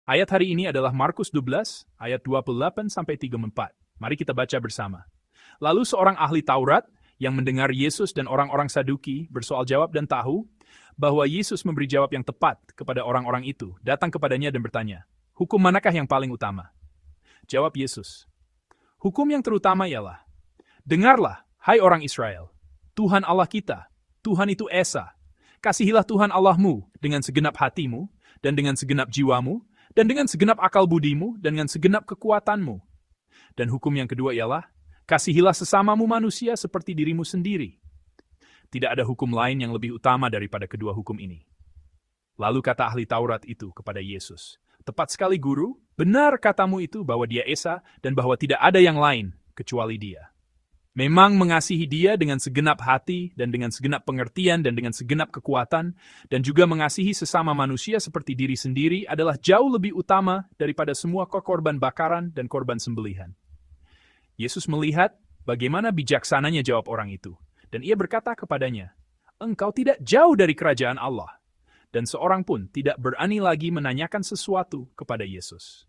Ayat hari ini adalah Markus 12, ayat 28-34. Mari kita baca bersama. Lalu seorang ahli Taurat yang mendengar Yesus dan orang-orang Saduki bersoal jawab dan tahu bahwa Yesus memberi jawab yang tepat kepada orang-orang itu, datang kepadanya dan bertanya, "Hukum manakah yang paling utama?" Jawab Yesus, "Hukum yang terutama ialah, dengarlah, hai orang Israel, Tuhan Allah kita, Tuhan itu Esa. Kasihilah Tuhan Allahmu dengan segenap hatimu, dan dengan segenap jiwamu, dan dengan segenap akal budimu, dan dengan segenap kekuatanmu. Dan hukum yang kedua ialah, kasihilah sesamamu manusia seperti dirimu sendiri. Tidak ada hukum lain yang lebih utama daripada kedua hukum ini." Lalu kata ahli Taurat itu kepada Yesus, "Tepat sekali guru, benar katamu itu bahwa dia Esa dan bahwa tidak ada yang lain kecuali dia. Memang mengasihi dia dengan segenap hati dan dengan segenap pengertian dan dengan segenap kekuatan dan juga mengasihi sesama manusia seperti diri sendiri adalah jauh lebih utama daripada semua korban bakaran dan korban sembelihan." Yesus melihat bagaimana bijaksananya jawab orang itu, dan ia berkata kepadanya, "Engkau tidak jauh dari kerajaan Allah." Dan seorang pun tidak berani lagi menanyakan sesuatu kepada Yesus.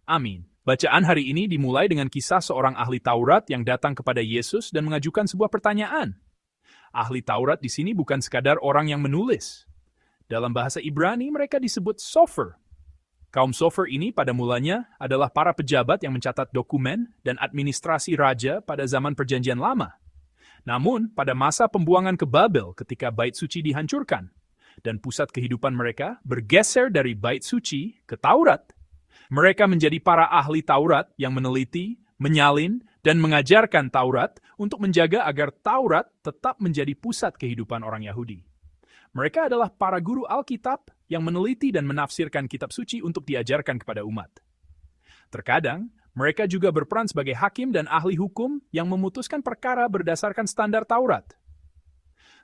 Amin. Bacaan hari ini dimulai dengan kisah seorang ahli Taurat yang datang kepada Yesus dan mengajukan sebuah pertanyaan. Ahli Taurat di sini bukan sekadar orang yang menulis. Dalam bahasa Ibrani mereka disebut sofer. Kaum sofer ini pada mulanya adalah para pejabat yang mencatat dokumen dan administrasi raja pada zaman Perjanjian Lama. Namun, pada masa pembuangan ke Babel ketika Bait Suci dihancurkan, dan pusat kehidupan mereka bergeser dari Bait Suci ke Taurat, mereka menjadi para ahli Taurat yang meneliti, menyalin, dan mengajarkan Taurat untuk menjaga agar Taurat tetap menjadi pusat kehidupan orang Yahudi. Mereka adalah para guru Alkitab yang meneliti dan menafsirkan kitab suci untuk diajarkan kepada umat. Terkadang, mereka juga berperan sebagai hakim dan ahli hukum yang memutuskan perkara berdasarkan standar Taurat.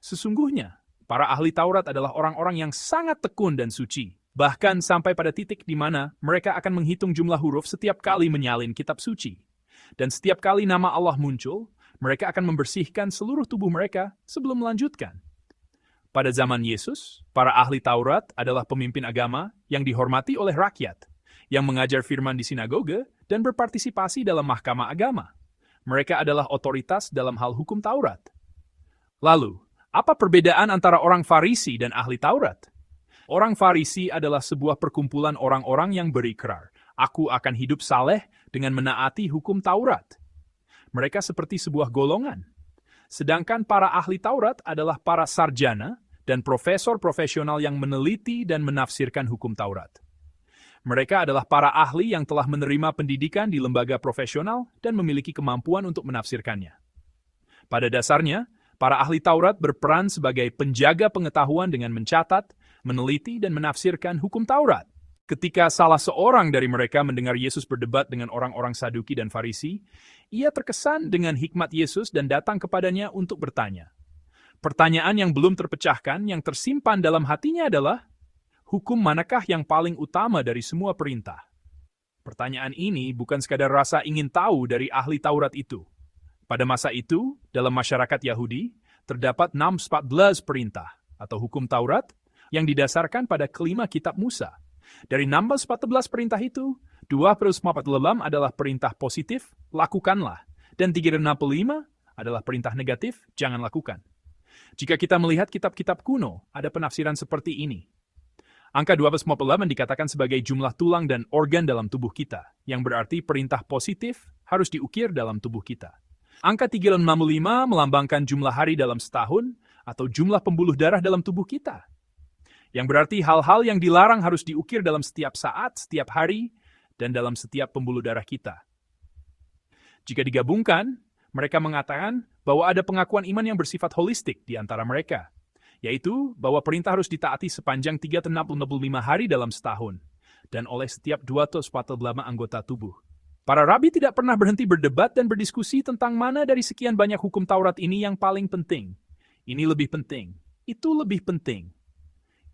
Sesungguhnya, para ahli Taurat adalah orang-orang yang sangat tekun dan suci. Bahkan sampai pada titik di mana mereka akan menghitung jumlah huruf setiap kali menyalin kitab suci. Dan setiap kali nama Allah muncul, mereka akan membersihkan seluruh tubuh mereka sebelum melanjutkan. Pada zaman Yesus, para ahli Taurat adalah pemimpin agama yang dihormati oleh rakyat, yang mengajar firman di sinagoge dan berpartisipasi dalam mahkamah agama. Mereka adalah otoritas dalam hal hukum Taurat. Lalu, apa perbedaan antara orang Farisi dan ahli Taurat? Orang Farisi adalah sebuah perkumpulan orang-orang yang berikrar, "Aku akan hidup saleh dengan menaati hukum Taurat." Mereka seperti sebuah golongan. Sedangkan para ahli Taurat adalah para sarjana dan profesor profesional yang meneliti dan menafsirkan hukum Taurat. Mereka adalah para ahli yang telah menerima pendidikan di lembaga profesional dan memiliki kemampuan untuk menafsirkannya. Pada dasarnya, para ahli Taurat berperan sebagai penjaga pengetahuan dengan mencatat, meneliti, dan menafsirkan hukum Taurat. Ketika salah seorang dari mereka mendengar Yesus berdebat dengan orang-orang Saduki dan Farisi, ia terkesan dengan hikmat Yesus dan datang kepadanya untuk bertanya. Pertanyaan yang belum terpecahkan yang tersimpan dalam hatinya adalah, hukum manakah yang paling utama dari semua perintah? Pertanyaan ini bukan sekadar rasa ingin tahu dari ahli Taurat itu. Pada masa itu, dalam masyarakat Yahudi, terdapat 614 perintah atau hukum Taurat yang didasarkan pada kelima kitab Musa. Dari 614 perintah itu, 248 adalah perintah positif, lakukanlah, dan 365 adalah perintah negatif, jangan lakukan. Jika kita melihat kitab-kitab kuno, ada penafsiran seperti ini. Angka 248 dikatakan sebagai jumlah tulang dan organ dalam tubuh kita, yang berarti perintah positif harus diukir dalam tubuh kita. Angka 365 melambangkan jumlah hari dalam setahun atau jumlah pembuluh darah dalam tubuh kita. Yang berarti hal-hal yang dilarang harus diukir dalam setiap saat, setiap hari, dan dalam setiap pembuluh darah kita. Jika digabungkan, mereka mengatakan bahwa ada pengakuan iman yang bersifat holistik di antara mereka, yaitu bahwa perintah harus ditaati sepanjang 365 hari dalam setahun, dan oleh setiap 248 anggota tubuh. Para rabi tidak pernah berhenti berdebat dan berdiskusi tentang mana dari sekian banyak hukum Taurat ini yang paling penting. Ini lebih penting, itu lebih penting.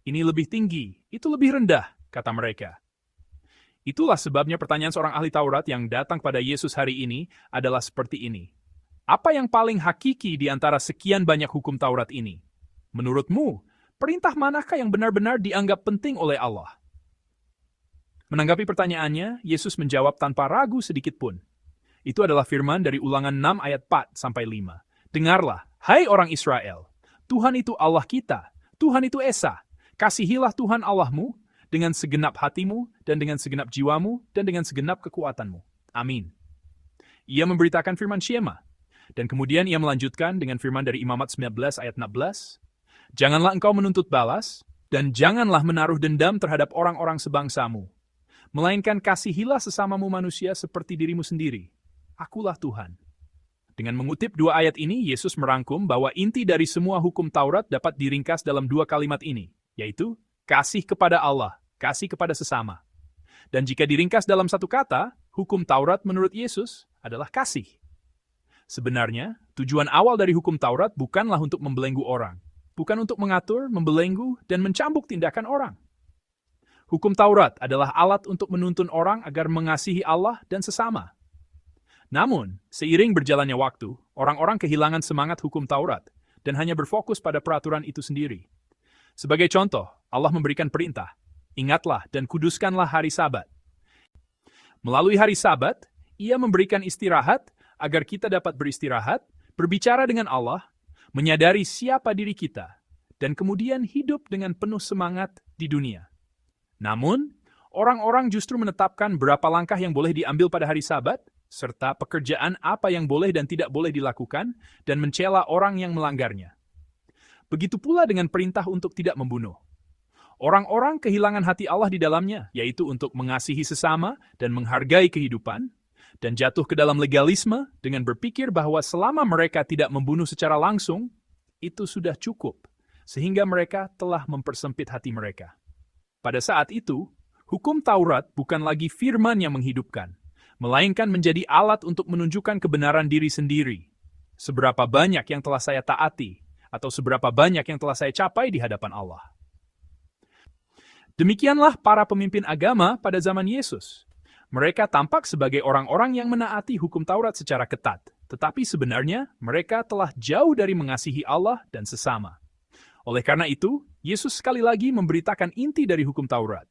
Ini lebih tinggi, itu lebih rendah, kata mereka. Itulah sebabnya pertanyaan seorang ahli Taurat yang datang pada Yesus hari ini adalah seperti ini. Apa yang paling hakiki di antara sekian banyak hukum Taurat ini? Menurutmu, perintah manakah yang benar-benar dianggap penting oleh Allah? Menanggapi pertanyaannya, Yesus menjawab tanpa ragu sedikit pun. Itu adalah firman dari Ulangan 6 ayat 4-5. Dengarlah, hai orang Israel, Tuhan itu Allah kita, Tuhan itu Esa. Kasihilah Tuhan Allahmu dengan segenap hatimu dan dengan segenap jiwamu dan dengan segenap kekuatanmu. Amin. Ia memberitakan firman Syema. Dan kemudian ia melanjutkan dengan firman dari Imamat 19 ayat 16. Janganlah engkau menuntut balas, dan janganlah menaruh dendam terhadap orang-orang sebangsamu. Melainkan kasihilah sesamamu manusia seperti dirimu sendiri. Akulah Tuhan. Dengan mengutip dua ayat ini, Yesus merangkum bahwa inti dari semua hukum Taurat dapat diringkas dalam dua kalimat ini, yaitu kasih kepada Allah, kasih kepada sesama. Dan jika diringkas dalam satu kata, hukum Taurat menurut Yesus adalah kasih. Sebenarnya, tujuan awal dari hukum Taurat bukanlah untuk membelenggu orang, bukan untuk mengatur, membelenggu, dan mencambuk tindakan orang. Hukum Taurat adalah alat untuk menuntun orang agar mengasihi Allah dan sesama. Namun, seiring berjalannya waktu, orang-orang kehilangan semangat hukum Taurat dan hanya berfokus pada peraturan itu sendiri. Sebagai contoh, Allah memberikan perintah, ingatlah dan kuduskanlah hari Sabat. Melalui hari Sabat, Ia memberikan istirahat agar kita dapat beristirahat, berbicara dengan Allah, menyadari siapa diri kita, dan kemudian hidup dengan penuh semangat di dunia. Namun, orang-orang justru menetapkan berapa langkah yang boleh diambil pada hari Sabat, serta pekerjaan apa yang boleh dan tidak boleh dilakukan, dan mencela orang yang melanggarnya. Begitu pula dengan perintah untuk tidak membunuh. Orang-orang kehilangan hati Allah di dalamnya, yaitu untuk mengasihi sesama dan menghargai kehidupan, dan jatuh ke dalam legalisme dengan berpikir bahwa selama mereka tidak membunuh secara langsung, itu sudah cukup, sehingga mereka telah mempersempit hati mereka. Pada saat itu, hukum Taurat bukan lagi firman yang menghidupkan, melainkan menjadi alat untuk menunjukkan kebenaran diri sendiri. Seberapa banyak yang telah saya taati, atau seberapa banyak yang telah saya capai di hadapan Allah. Demikianlah para pemimpin agama pada zaman Yesus. Mereka tampak sebagai orang-orang yang menaati hukum Taurat secara ketat, tetapi sebenarnya mereka telah jauh dari mengasihi Allah dan sesama. Oleh karena itu, Yesus sekali lagi memberitakan inti dari hukum Taurat.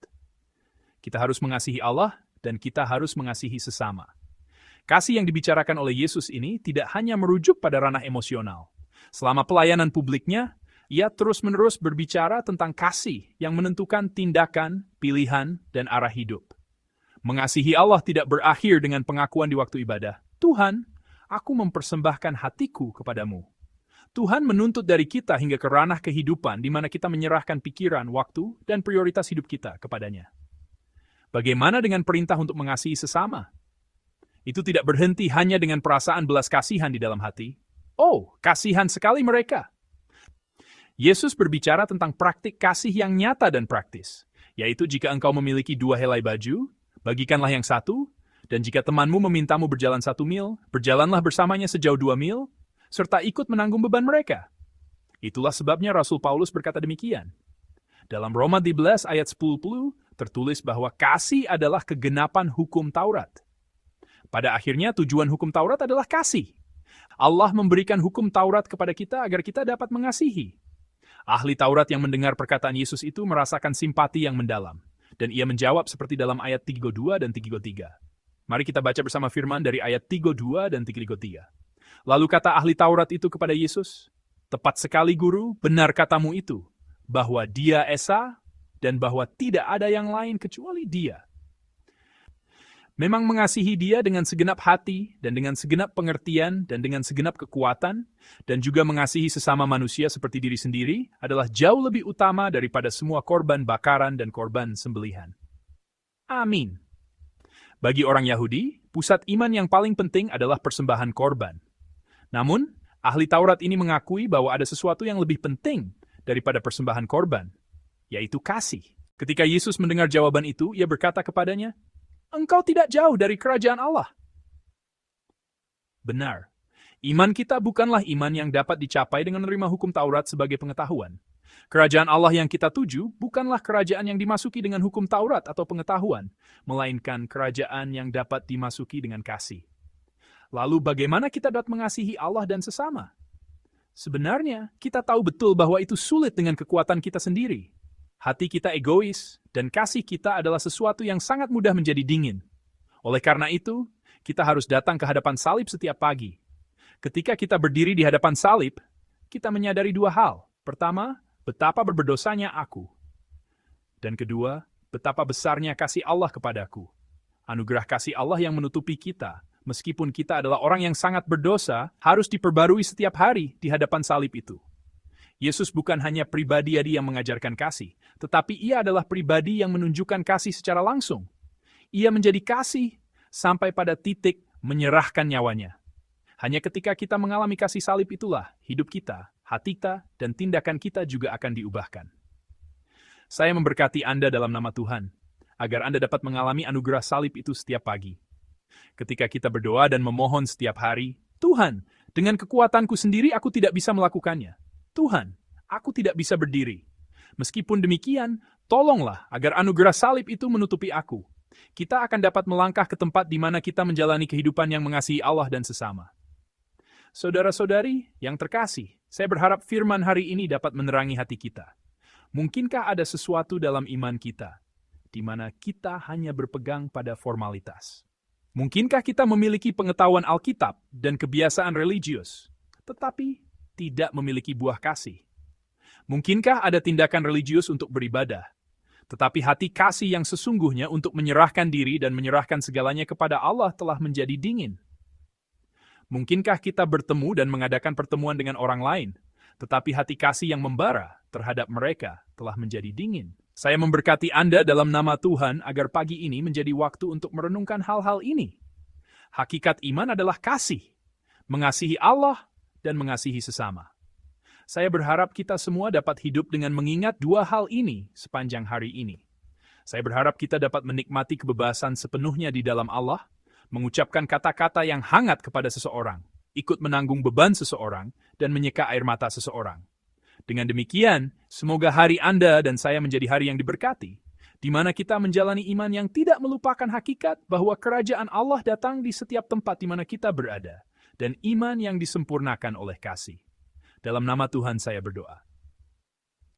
Kita harus mengasihi Allah dan kita harus mengasihi sesama. Kasih yang dibicarakan oleh Yesus ini tidak hanya merujuk pada ranah emosional. Selama pelayanan publiknya, Ia terus-menerus berbicara tentang kasih yang menentukan tindakan, pilihan, dan arah hidup. Mengasihi Allah tidak berakhir dengan pengakuan di waktu ibadah. Tuhan, aku mempersembahkan hatiku kepadamu. Tuhan menuntut dari kita hingga ke ranah kehidupan di mana kita menyerahkan pikiran, waktu, dan prioritas hidup kita kepadanya. Bagaimana dengan perintah untuk mengasihi sesama? Itu tidak berhenti hanya dengan perasaan belas kasihan di dalam hati. Oh, kasihan sekali mereka. Yesus berbicara tentang praktik kasih yang nyata dan praktis, yaitu jika engkau memiliki 2 helai baju, bagikanlah yang satu, dan jika temanmu memintamu berjalan 1 mil, berjalanlah bersamanya sejauh 2 mil, serta ikut menanggung beban mereka. Itulah sebabnya Rasul Paulus berkata demikian. Dalam Roma 12 ayat 10 tertulis bahwa kasih adalah kegenapan hukum Taurat. Pada akhirnya tujuan hukum Taurat adalah kasih. Allah memberikan hukum Taurat kepada kita agar kita dapat mengasihi. Ahli Taurat yang mendengar perkataan Yesus itu merasakan simpati yang mendalam. Dan ia menjawab seperti dalam ayat 32 dan 33. Mari kita baca bersama firman dari ayat 32 dan 33. Lalu kata ahli Taurat itu kepada Yesus, "Tepat sekali guru, benar katamu itu, bahwa Dia Esa dan bahwa tidak ada yang lain kecuali Dia." Memang mengasihi Dia dengan segenap hati dan dengan segenap pengertian dan dengan segenap kekuatan dan juga mengasihi sesama manusia seperti diri sendiri adalah jauh lebih utama daripada semua korban bakaran dan korban sembelihan. Amin. Bagi orang Yahudi, pusat iman yang paling penting adalah persembahan korban. Namun, ahli Taurat ini mengakui bahwa ada sesuatu yang lebih penting daripada persembahan korban, yaitu kasih. Ketika Yesus mendengar jawaban itu, ia berkata kepadanya, "Engkau tidak jauh dari kerajaan Allah." Benar. Iman kita bukanlah iman yang dapat dicapai dengan menerima hukum Taurat sebagai pengetahuan. Kerajaan Allah yang kita tuju bukanlah kerajaan yang dimasuki dengan hukum Taurat atau pengetahuan, melainkan kerajaan yang dapat dimasuki dengan kasih. Lalu bagaimana kita dapat mengasihi Allah dan sesama? Sebenarnya, kita tahu betul bahwa itu sulit dengan kekuatan kita sendiri. Hati kita egois, dan kasih kita adalah sesuatu yang sangat mudah menjadi dingin. Oleh karena itu, kita harus datang ke hadapan salib setiap pagi. Ketika kita berdiri di hadapan salib, kita menyadari dua hal. Pertama, betapa berdosanya aku. Dan kedua, betapa besarnya kasih Allah kepadaku. Anugerah kasih Allah yang menutupi kita, meskipun kita adalah orang yang sangat berdosa, harus diperbarui setiap hari di hadapan salib itu. Yesus bukan hanya pribadi yang mengajarkan kasih, tetapi ia adalah pribadi yang menunjukkan kasih secara langsung. Ia menjadi kasih sampai pada titik menyerahkan nyawanya. Hanya ketika kita mengalami kasih salib itulah, hidup kita, hati kita, dan tindakan kita juga akan diubahkan. Saya memberkati Anda dalam nama Tuhan, agar Anda dapat mengalami anugerah salib itu setiap pagi. Ketika kita berdoa dan memohon setiap hari, Tuhan, dengan kekuatanku sendiri aku tidak bisa melakukannya. Tuhan, aku tidak bisa berdiri. Meskipun demikian, tolonglah agar anugerah salib itu menutupi aku. Kita akan dapat melangkah ke tempat di mana kita menjalani kehidupan yang mengasihi Allah dan sesama. Saudara-saudari yang terkasih, saya berharap firman hari ini dapat menerangi hati kita. Mungkinkah ada sesuatu dalam iman kita, di mana kita hanya berpegang pada formalitas? Mungkinkah kita memiliki pengetahuan Alkitab dan kebiasaan religius, tetapi tidak memiliki buah kasih? Mungkinkah ada tindakan religius untuk beribadah, tetapi hati kasih yang sesungguhnya untuk menyerahkan diri dan menyerahkan segalanya kepada Allah telah menjadi dingin? Mungkinkah kita bertemu dan mengadakan pertemuan dengan orang lain, tetapi hati kasih yang membara terhadap mereka telah menjadi dingin? Saya memberkati Anda dalam nama Tuhan agar pagi ini menjadi waktu untuk merenungkan hal-hal ini. Hakikat iman adalah kasih, mengasihi Allah dan mengasihi sesama. Saya berharap kita semua dapat hidup dengan mengingat dua hal ini sepanjang hari ini. Saya berharap kita dapat menikmati kebebasan sepenuhnya di dalam Allah, mengucapkan kata-kata yang hangat kepada seseorang, ikut menanggung beban seseorang, dan menyeka air mata seseorang. Dengan demikian, semoga hari Anda dan saya menjadi hari yang diberkati, di mana kita menjalani iman yang tidak melupakan hakikat bahwa kerajaan Allah datang di setiap tempat di mana kita berada, dan iman yang disempurnakan oleh kasih. Dalam nama Tuhan saya berdoa.